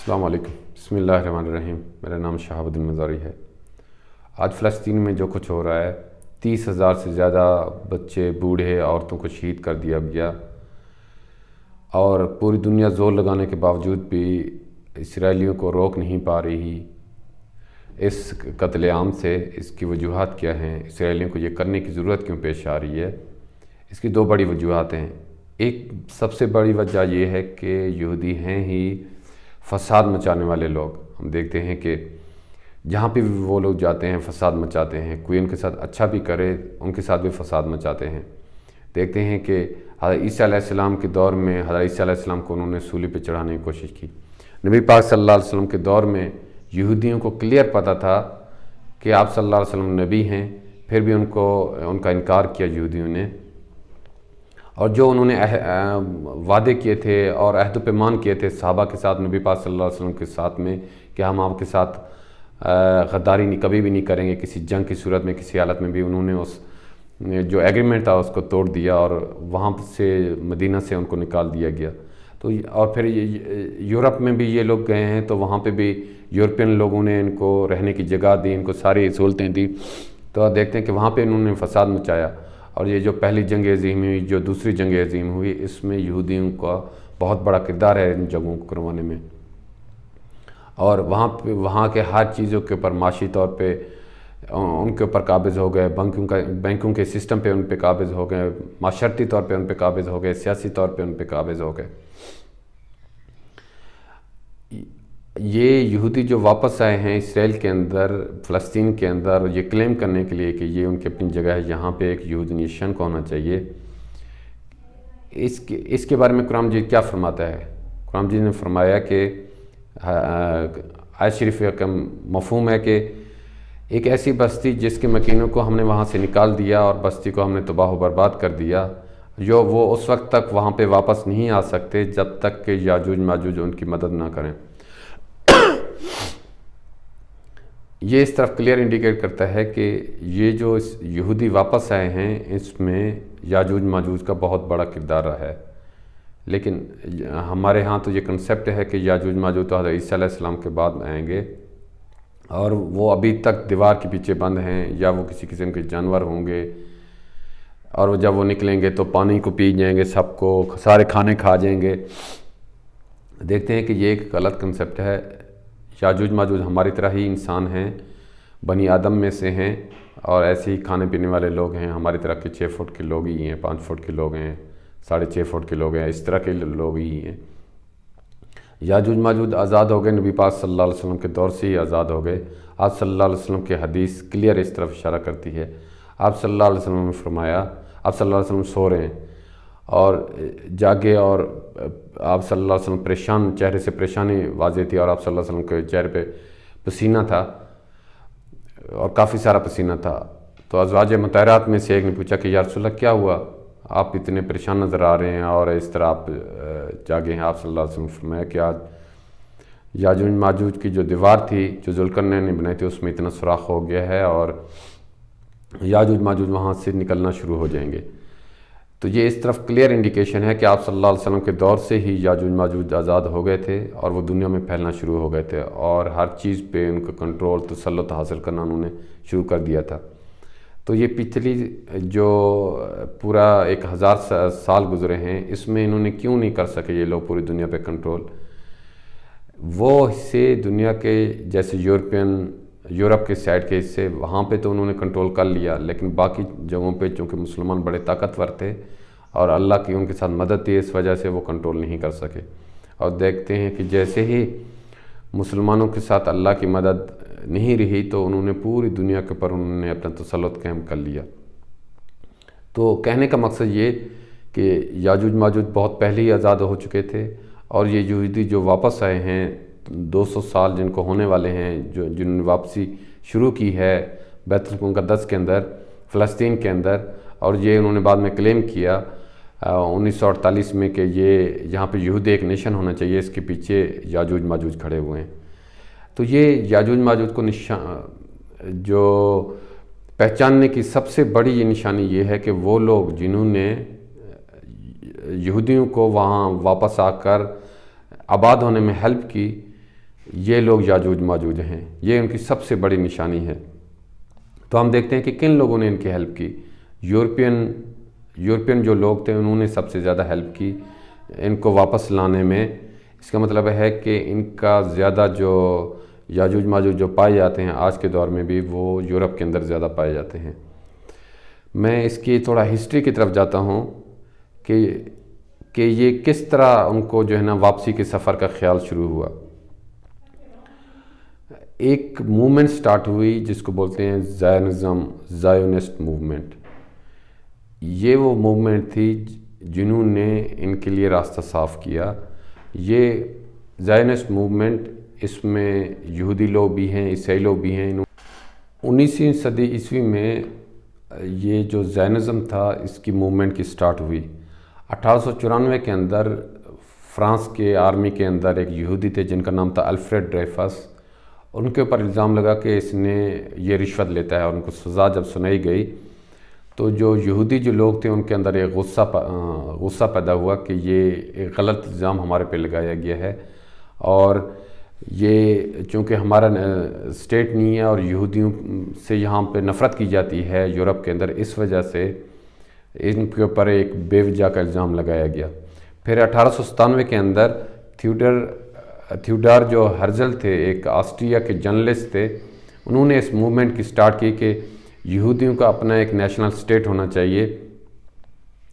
السلام علیکم، بسم اللہ الرحمن الرحیم۔ میرا نام شہاب الدین مزاری ہے۔ آج فلسطین میں جو کچھ ہو رہا ہے، 30,000 سے زیادہ بچے، بوڑھے، عورتوں کو شہید کر دیا گیا، اور پوری دنیا زور لگانے کے باوجود بھی اسرائیلیوں کو روک نہیں پا رہی اس قتل عام سے۔ اس کی وجوہات کیا ہیں؟ اسرائیلیوں کو یہ کرنے کی ضرورت کیوں پیش آ رہی ہے؟ اس کی دو بڑی وجوہات ہیں۔ ایک سب سے بڑی وجہ یہ ہے کہ یہودی ہیں ہی فساد مچانے والے لوگ۔ ہم دیکھتے ہیں کہ جہاں پہ بھی وہ لوگ جاتے ہیں فساد مچاتے ہیں، کوئی ان کے ساتھ اچھا بھی کرے ان کے ساتھ بھی فساد مچاتے ہیں۔ دیکھتے ہیں کہ حضرت عیسیٰ علیہ السلام کے دور میں حضرت عیسیٰ علیہ السلام کو انہوں نے سولی پہ چڑھانے کی کوشش کی۔ نبی پاک صلی اللہ علیہ وسلم کے دور میں یہودیوں کو کلیئر پتہ تھا کہ آپ صلی اللہ علیہ وسلم نبی ہیں، پھر بھی ان کا انکار کیا یہودیوں نے، اور جو انہوں نے وعدے کیے تھے اور عہد و پیمان کیے تھے صحابہ کے ساتھ، نبی پاک صلی اللہ علیہ وسلم کے ساتھ میں، کہ ہم آپ کے ساتھ غداری کبھی بھی نہیں کریں گے، کسی جنگ کی صورت میں، کسی حالت میں بھی، انہوں نے اس جو ایگریمنٹ تھا اس کو توڑ دیا، اور وہاں سے مدینہ سے ان کو نکال دیا گیا۔ تو اور پھر یورپ میں بھی یہ لوگ گئے ہیں، تو وہاں پہ بھی یورپین لوگوں نے ان کو رہنے کی جگہ دی، ان کو ساری سہولتیں دی۔ تو آپ دیکھتے ہیں کہ وہاں پہ انہوں نے فساد مچایا، اور یہ جو پہلی جنگ عظیم ہوئی، جو دوسری جنگ عظیم ہوئی، اس میں یہودیوں کا بہت بڑا کردار ہے ان جنگوں کو کروانے میں، اور وہاں کے ہر چیزوں کے اوپر معاشی طور پہ ان کے اوپر قابض ہو گئے، بینکوں کے سسٹم پہ ان پہ قابض ہو گئے، معاشرتی طور پہ ان پہ قابض ہو گئے، سیاسی طور پہ ان پہ قابض ہو گئے۔ یہ یہودی جو واپس آئے ہیں اسرائیل کے اندر، فلسطین کے اندر، یہ کلیم کرنے کے لیے کہ یہ ان کی اپنی جگہ ہے، یہاں پہ ایک یہودی نیشن کو ہونا چاہیے، اس کے بارے میں قرآن مجید کیا فرماتا ہے؟ قرآن مجید نے فرمایا کہ آیت شریف کا مفہوم ہے کہ ایک ایسی بستی جس کے مکینوں کو ہم نے وہاں سے نکال دیا، اور بستی کو ہم نے تباہ و برباد کر دیا، جو وہ اس وقت تک وہاں پہ واپس نہیں آ سکتے جب تک کہ یاجوج ماجوج ان کی مدد نہ کریں۔ یہ اس طرف کلیئر انڈیکیٹ کرتا ہے کہ یہ جو یہودی واپس آئے ہیں، اس میں یاجوج ماجوج کا بہت بڑا کردار رہا ہے۔ لیکن ہمارے ہاں تو یہ کنسیپٹ ہے کہ یاجوج ماجوج تو حضرت عیسیٰ علیہ السلام کے بعد آئیں گے، اور وہ ابھی تک دیوار کے پیچھے بند ہیں، یا وہ کسی قسم کے جانور ہوں گے، اور جب وہ نکلیں گے تو پانی کو پی جائیں گے، سب کو سارے کھانے کھا جائیں گے۔ دیکھتے ہیں کہ یہ ایک غلط کنسیپٹ ہے۔ یاجوج ماجوج ہماری طرح ہی انسان ہیں، بنی آدم میں سے ہیں، اور ایسے ہی کھانے پینے والے لوگ ہیں، ہماری طرح کے 6 فٹ کے لوگ ہی ہیں، 5 فٹ کے لوگ ہیں، 6.5 فٹ کے لوگ ہیں، اس طرح کے لوگ ہی ہیں۔ یاجوج ماجوج آزاد ہو گئے، نبی پاک صلی اللہ علیہ وسلم کے دور سے ہی آزاد ہو گئے۔ آپ صلی اللہ علیہ وسلم کی حدیث کلیئر اس طرف اشارہ کرتی ہے۔ آپ صلی اللہ علیہ وسلم نے فرمایا، آپ صلی اللہ علیہ وسلم سو رہے ہیں اور جاگے، اور آپ صلی اللہ علیہ وسلم پریشان، چہرے سے پریشانی واضح تھی، اور آپ صلی اللہ علیہ وسلم کے چہرے پہ پسینہ تھا، اور کافی سارا پسینہ تھا۔ تو ازواج مطہرات میں سے ایک نے پوچھا کہ یا رسول اللہ کیا ہوا، آپ اتنے پریشان نظر آ رہے ہیں اور اس طرح آپ جاگے ہیں؟ آپ صلی اللہ علیہ وسلم نے فرمایا کہ آج یاجوج ماجوج کی جو دیوار تھی، جو ذوالقرنین نے بنائی تھی، اس میں اتنا سوراخ ہو گیا ہے، اور یاجوج ماجوج وہاں سے نکلنا شروع ہو جائیں گے۔ تو یہ اس طرف کلیئر انڈیکیشن ہے کہ آپ صلی اللہ علیہ وسلم کے دور سے ہی یاجوج ماجوج آزاد ہو گئے تھے، اور وہ دنیا میں پھیلنا شروع ہو گئے تھے، اور ہر چیز پہ ان کا کنٹرول، تسلط حاصل کرنا انہوں نے شروع کر دیا تھا۔ تو یہ پچھلی جو پورا 1000 سال گزرے ہیں، اس میں انہوں نے کیوں نہیں کر سکے یہ لوگ پوری دنیا پہ کنٹرول؟ وہ حصے دنیا کے جیسے یورپ کے سائڈ کے حصے، وہاں پہ تو انہوں نے کنٹرول کر لیا، لیکن باقی جگہوں پہ چونکہ مسلمان بڑے طاقتور تھے اور اللہ کی ان کے ساتھ مدد تھی، اس وجہ سے وہ کنٹرول نہیں کر سکے۔ اور دیکھتے ہیں کہ جیسے ہی مسلمانوں کے ساتھ اللہ کی مدد نہیں رہی، تو انہوں نے پوری دنیا کے اوپر انہوں نے اپنا تسلط قائم کر لیا۔ تو کہنے کا مقصد یہ کہ یاجوج ماجوج بہت پہلے ہی آزاد ہو چکے تھے، اور یہ یہودی جو واپس آئے ہیں 200 سال جن کو ہونے والے ہیں، جنہوں نے واپسی شروع کی ہے بیت المقدس کے اندر، فلسطین کے اندر، اور یہ انہوں نے بعد میں کلیم کیا 1948 میں کہ یہاں پہ یہودی ایک نیشن ہونا چاہیے، اس کے پیچھے یاجوج ماجوج کھڑے ہوئے ہیں۔ تو یہ یاجوج ماجوج کو جو پہچاننے کی سب سے بڑی یہ نشانی یہ ہے کہ وہ لوگ جنہوں نے یہودیوں کو وہاں واپس آ کر آباد ہونے میں ہیلپ کی، یہ لوگ یاجوج ماجوج ہیں، یہ ان کی سب سے بڑی نشانی ہے۔ تو ہم دیکھتے ہیں کہ کن لوگوں نے ان کی ہیلپ کی۔ یورپین جو لوگ تھے انہوں نے سب سے زیادہ ہیلپ کی ان کو واپس لانے میں۔ اس کا مطلب ہے کہ ان کا زیادہ جو یاجوج ماجوج جو پائے جاتے ہیں آج کے دور میں بھی، وہ یورپ کے اندر زیادہ پائے جاتے ہیں۔ میں اس کی تھوڑا ہسٹری کی طرف جاتا ہوں کہ یہ کس طرح ان کو جو ہے نا واپسی کے سفر کا خیال شروع ہوا۔ ایک موومنٹ سٹارٹ ہوئی جس کو بولتے ہیں زائونسٹ موومنٹ۔ یہ وہ موومنٹ تھی جنہوں نے ان کے لیے راستہ صاف کیا۔ یہ زائونسٹ موومنٹ، اس میں یہودی لوگ بھی ہیں، عیسائی لوگ بھی ہیں۔ 19ویں صدی عیسوی میں یہ جو زائنزم تھا اس کی موومنٹ کی سٹارٹ ہوئی۔ 1894 کے اندر فرانس کے آرمی کے اندر ایک یہودی تھے جن کا نام تھا الفریڈ ڈریفس۔ ان کے اوپر الزام لگا کہ اس نے یہ رشوت لیتا ہے، اور ان کو سزا جب سنائی گئی تو جو یہودی جو لوگ تھے ان کے اندر ایک غصہ پیدا ہوا کہ یہ ایک غلط الزام ہمارے پہ لگایا گیا ہے، اور یہ چونکہ ہمارا اسٹیٹ نہیں ہے اور یہودیوں سے یہاں پہ نفرت کی جاتی ہے یورپ کے اندر، اس وجہ سے ان کے اوپر ایک بے وجہ کا الزام لگایا گیا۔ پھر 1897 کے اندر تھیوڈار جو ہرزل تھے، ایک آسٹریا کے جرنلسٹ تھے، انہوں نے اس موومنٹ کی سٹارٹ کی کہ یہودیوں کا اپنا ایک نیشنل اسٹیٹ ہونا چاہیے،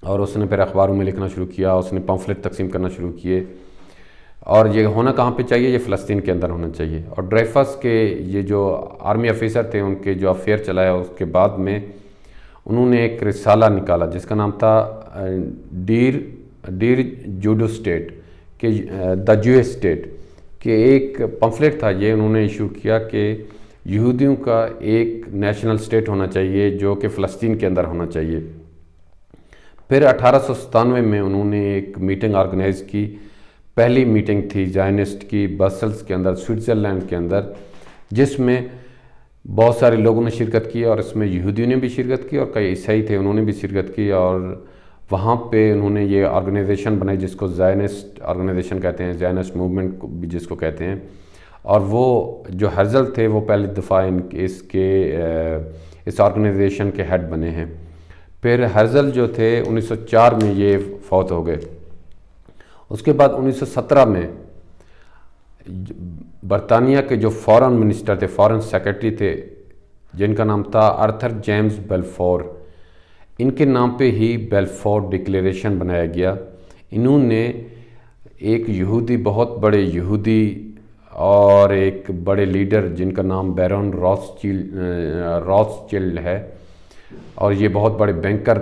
اور اس نے پھر اخباروں میں لکھنا شروع کیا، اس نے پمفلٹ تقسیم کرنا شروع کیے، اور یہ ہونا کہاں پہ چاہیے؟ یہ فلسطین کے اندر ہونا چاہیے۔ اور ڈریفس کے یہ جو آرمی افیسر تھے ان کے جو افیئر چلایا، اس کے بعد میں انہوں نے ایک رسالہ نکالا جس کا نام تھا ڈیر جوڈو اسٹیٹ، کہ دا جوئش اسٹیٹ، کہ ایک پمفلٹ تھا یہ انہوں نے ایشو کیا کہ یہودیوں کا ایک نیشنل اسٹیٹ ہونا چاہیے جو کہ فلسطین کے اندر ہونا چاہیے۔ پھر 1897 میں انہوں نے ایک میٹنگ آرگنائز کی، پہلی میٹنگ تھی زائنسٹ کی برسلز کے اندر، سوئٹزرلینڈ کے اندر، جس میں بہت سارے لوگوں نے شرکت کی، اور اس میں یہودیوں نے بھی شرکت کی اور کئی عیسائی تھے انہوں نے بھی شرکت کی، اور وہاں پہ انہوں نے یہ آرگنائزیشن بنائی جس کو زائنسٹ آرگنائزیشن کہتے ہیں، زائنسٹ موومنٹ بھی جس کو کہتے ہیں۔ اور وہ جو ہرزل تھے وہ پہلی دفعہ اس آرگنائزیشن کے ہیڈ بنے ہیں۔ پھر ہرزل جو تھے 1904 میں یہ فوت ہو گئے۔ اس کے بعد 1917 میں برطانیہ کے جو فارن منسٹر تھے، فارن سیکرٹری تھے، جن کا نام تھا آرتھر جیمز بیلفور، ان کے نام پہ ہی بیلفور ڈکلیریشن بنایا گیا۔ انہوں نے ایک یہودی، بہت بڑے یہودی اور ایک بڑے لیڈر جن کا نام بیرون راسچلڈ ہے، اور یہ بہت بڑے بینکر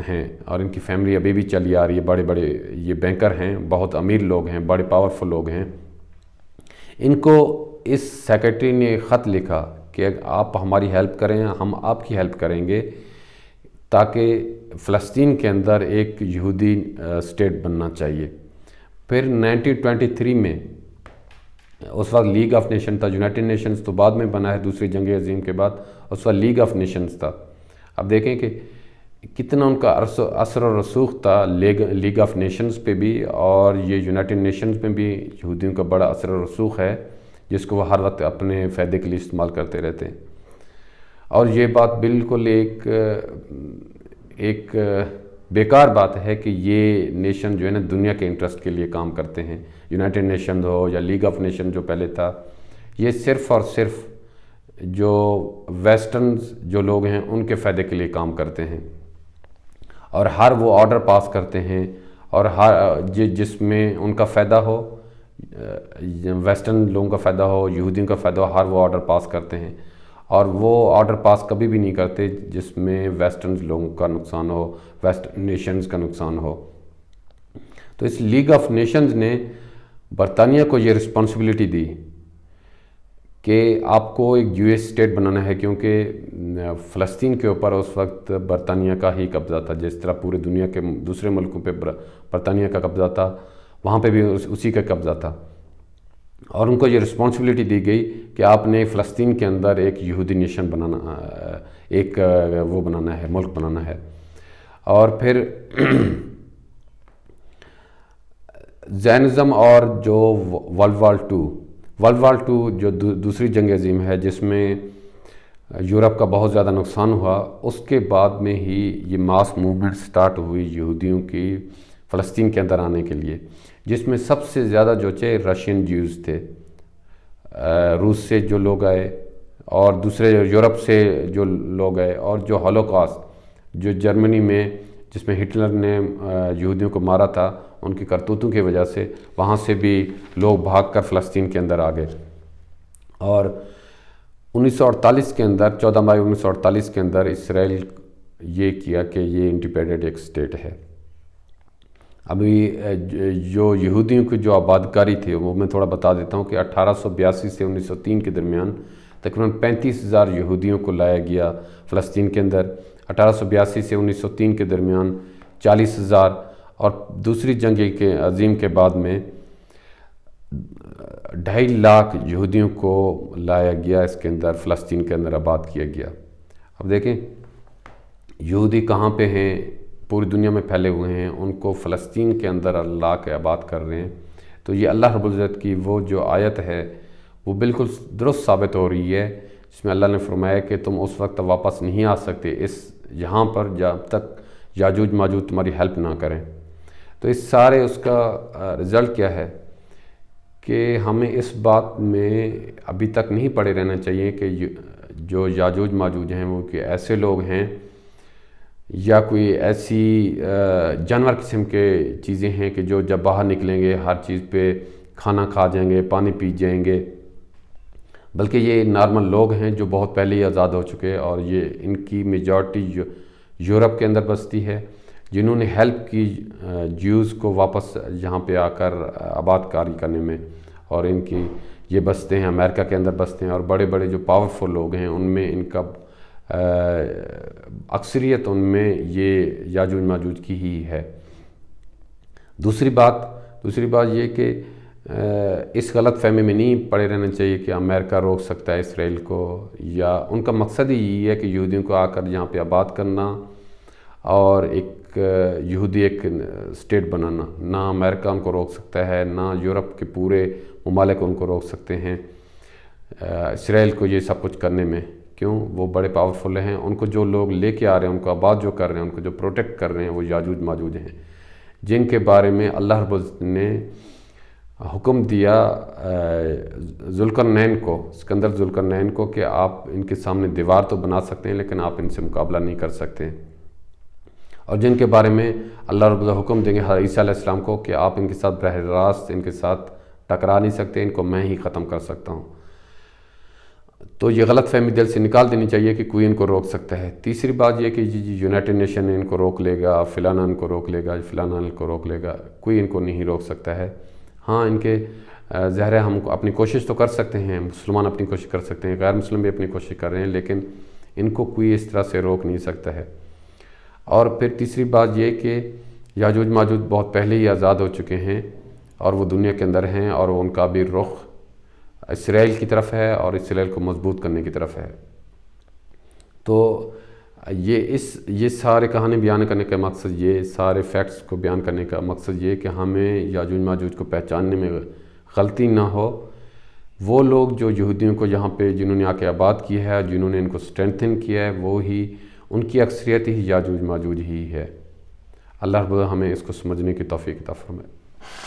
ہیں، اور ان کی فیملی ابھی بھی چلی آ رہی ہے، بڑے بڑے یہ بینکر ہیں، بہت امیر لوگ ہیں، بڑے پاورفل لوگ ہیں۔ ان کو اس سیکرٹری نے ایک خط لکھا کہ آپ ہماری ہیلپ کریں، ہم آپ کی ہیلپ کریں گے، تاکہ فلسطین کے اندر ایک یہودی اسٹیٹ بننا چاہیے۔ پھر 1923 میں اس وقت لیگ آف نیشن تھا، یونائٹڈ نیشنز تو بعد میں بنا ہے دوسری جنگ عظیم کے بعد، اس وقت لیگ آف نیشنز تھا۔ اب دیکھیں کہ کتنا ان کا اثر و رسوخ تھا لیگ آف نیشنز پہ بھی، اور یہ یونائٹڈ نیشنز میں بھی یہودیوں کا بڑا اثر و رسوخ ہے، جس کو وہ ہر وقت اپنے فائدے کے لیے استعمال کرتے رہتے ہیں۔ اور یہ بات بالکل ایک بیکار بات ہے کہ یہ نیشن جو ہے نا دنیا کے انٹرسٹ کے لیے کام کرتے ہیں، یونائٹڈ نیشن ہو یا لیگ آف نیشن جو پہلے تھا، یہ صرف اور صرف جو ویسٹرنز جو لوگ ہیں ان کے فائدے کے لیے کام کرتے ہیں، اور ہر وہ آرڈر پاس کرتے ہیں، اور جس میں ان کا فائدہ ہو، ویسٹرن لوگوں کا فائدہ ہو، یہودیوں کا فائدہ ہو، ہر وہ آرڈر پاس کرتے ہیں، اور وہ آرڈر پاس کبھی بھی نہیں کرتے جس میں ویسٹرن لوگوں کا نقصان ہو، ویسٹرن نیشنز کا نقصان ہو۔ تو اس لیگ آف نیشنز نے برطانیہ کو یہ رسپانسبلٹی دی کہ آپ کو ایک یو ایس اسٹیٹ بنانا ہے، کیونکہ فلسطین کے اوپر اس وقت برطانیہ کا ہی قبضہ تھا، جس طرح پورے دنیا کے دوسرے ملکوں پہ برطانیہ کا قبضہ تھا، وہاں پہ بھی اسی کا قبضہ تھا۔ اور ان کو یہ رسپانسبلٹی دی گئی کہ آپ نے فلسطین کے اندر ایک یہودی نیشن بنانا، ایک وہ بنانا ہے، ملک بنانا ہے۔ اور پھر زائنزم اور جو world war 2، world war two جو دوسری جنگ عظیم ہے جس میں یورپ کا بہت زیادہ نقصان ہوا، اس کے بعد میں ہی یہ ماس موومنٹ سٹارٹ ہوئی یہودیوں کی فلسطین کے اندر آنے کے لیے، جس میں سب سے زیادہ جو رشین جیوز تھے، روس سے جو لوگ آئے اور دوسرے یورپ سے جو لوگ آئے، اور جو ہولوکاسٹ جو جرمنی میں جس میں ہٹلر نے یہودیوں کو مارا تھا ان کی کرتوتوں کی وجہ سے، وہاں سے بھی لوگ بھاگ کر فلسطین کے اندر آ گئے۔ اور 1948 کے اندر 14 مئی 1948 کے اندر اسرائیل یہ کیا کہ یہ انڈیپینڈنٹ ایک اسٹیٹ ہے۔ ابھی جو یہودیوں کی جو آباد کاری تھی وہ میں تھوڑا بتا دیتا ہوں کہ 1882 سے 1903 کے درمیان تقریباً 35,000 یہودیوں کو لایا گیا فلسطین کے اندر۔ 1882 سے 1903 کے درمیان 40,000، اور دوسری جنگ عظیم کے بعد میں 2.5 لاکھ یہودیوں کو لایا گیا، اس کے اندر فلسطین کے اندر آباد کیا گیا۔ اب دیکھیں یہودی کہاں پہ ہیں، پوری دنیا میں پھیلے ہوئے ہیں، ان کو فلسطین کے اندر اللہ کے آباد کر رہے ہیں۔ تو یہ اللہ رب العزت کی وہ جو آیت ہے وہ بالکل درست ثابت ہو رہی ہے، جس میں اللہ نے فرمایا کہ تم اس وقت واپس نہیں آ سکتے یہاں پر جب تک یاجوج ماجوج تمہاری ہیلپ نہ کریں۔ تو اس سارے اس کا رزلٹ کیا ہے کہ ہمیں اس بات میں ابھی تک نہیں پڑے رہنا چاہیے کہ جو یاجوج ماجوج ہیں وہ کہ ایسے لوگ ہیں یا کوئی ایسی جانور قسم کے چیزیں ہیں کہ جو جب باہر نکلیں گے ہر چیز پہ کھانا کھا جائیں گے، پانی پی جائیں گے، بلکہ یہ نارمل لوگ ہیں جو بہت پہلے ہی آزاد ہو چکے، اور یہ ان کی میجورٹی یورپ کے اندر بستی ہے، جنہوں نے ہیلپ کی جیوز کو واپس یہاں پہ آ کر آباد کاری کرنے میں، اور ان کی یہ بستے ہیں امریکہ کے اندر بستے ہیں، اور بڑے بڑے جو پاورفل لوگ ہیں ان میں ان کا اکثریت ان میں یہ یاجوج ماجوج کی ہی ہے۔ دوسری بات یہ کہ اس غلط فہمی میں نہیں پڑے رہنا چاہیے کہ امریکہ روک سکتا ہے اسرائیل کو، یا ان کا مقصد ہی یہی ہے کہ یہودیوں کو آ کر یہاں پہ آباد کرنا اور ایک یہودی ایک اسٹیٹ بنانا۔ نہ امریکہ ان کو روک سکتا ہے، نہ یورپ کے پورے ممالک ان کو روک سکتے ہیں اسرائیل کو یہ سب کچھ کرنے میں۔ کیوں؟ وہ بڑے پاورفل ہیں، ان کو جو لوگ لے کے آ رہے ہیں، ان کو آباد جو کر رہے ہیں، ان کو جو پروٹیکٹ کر رہے ہیں، وہ یاجوج ماجوج ہیں، جن کے بارے میں اللہ رب العزت نے حکم دیا ذوالقرنین کو، سکندر ذوالقرنین کو، کہ آپ ان کے سامنے دیوار تو بنا سکتے ہیں لیکن آپ ان سے مقابلہ نہیں کر سکتے، اور جن کے بارے میں اللہ رب العزت حکم دیں گے عیسیٰ علیہ السلام کو کہ آپ ان کے ساتھ براہ راست ان کے ساتھ ٹکرا نہیں سکتے، ان کو میں ہی ختم کر سکتا ہوں۔ تو یہ غلط فہمی دل سے نکال دینی چاہیے کہ کوئی ان کو روک سکتا ہے۔ تیسری بات یہ کہ یونائٹڈ نیشن ان کو روک لے گا، فلانا ان کو روک لے گا، فلانا ان کو روک لے گا، کوئی ان کو نہیں روک سکتا ہے۔ ہاں ان کے ظاہر ہے ہم اپنی کوشش تو کر سکتے ہیں، مسلمان اپنی کوشش کر سکتے ہیں، غیر مسلم بھی اپنی کوشش کر رہے ہیں، لیکن ان کو کوئی اس طرح سے روک نہیں سکتا ہے۔ اور پھر تیسری بات یہ کہ یاجوج ماجوج بہت پہلے ہی آزاد ہو چکے ہیں اور وہ دنیا کے اندر ہیں، اور ان کا بھی رخ اسرائیل کی طرف ہے اور اسرائیل کو مضبوط کرنے کی طرف ہے۔ تو یہ سارے کہانی بیان کرنے کا مقصد، یہ سارے فیکٹس کو بیان کرنے کا مقصد یہ کہ ہمیں یاجوج ماجوج کو پہچاننے میں غلطی نہ ہو۔ وہ لوگ جو یہودیوں کو یہاں پہ جنہوں نے آ کے آباد کیا ہے، جنہوں نے ان کو اسٹرینتھن کیا ہے، وہ ہی ان کی اکثریت ہی یاجوج ماجوج ہی ہے۔ اللہ رب العزت ہمیں اس کو سمجھنے کی توفیق عطا فرمائے۔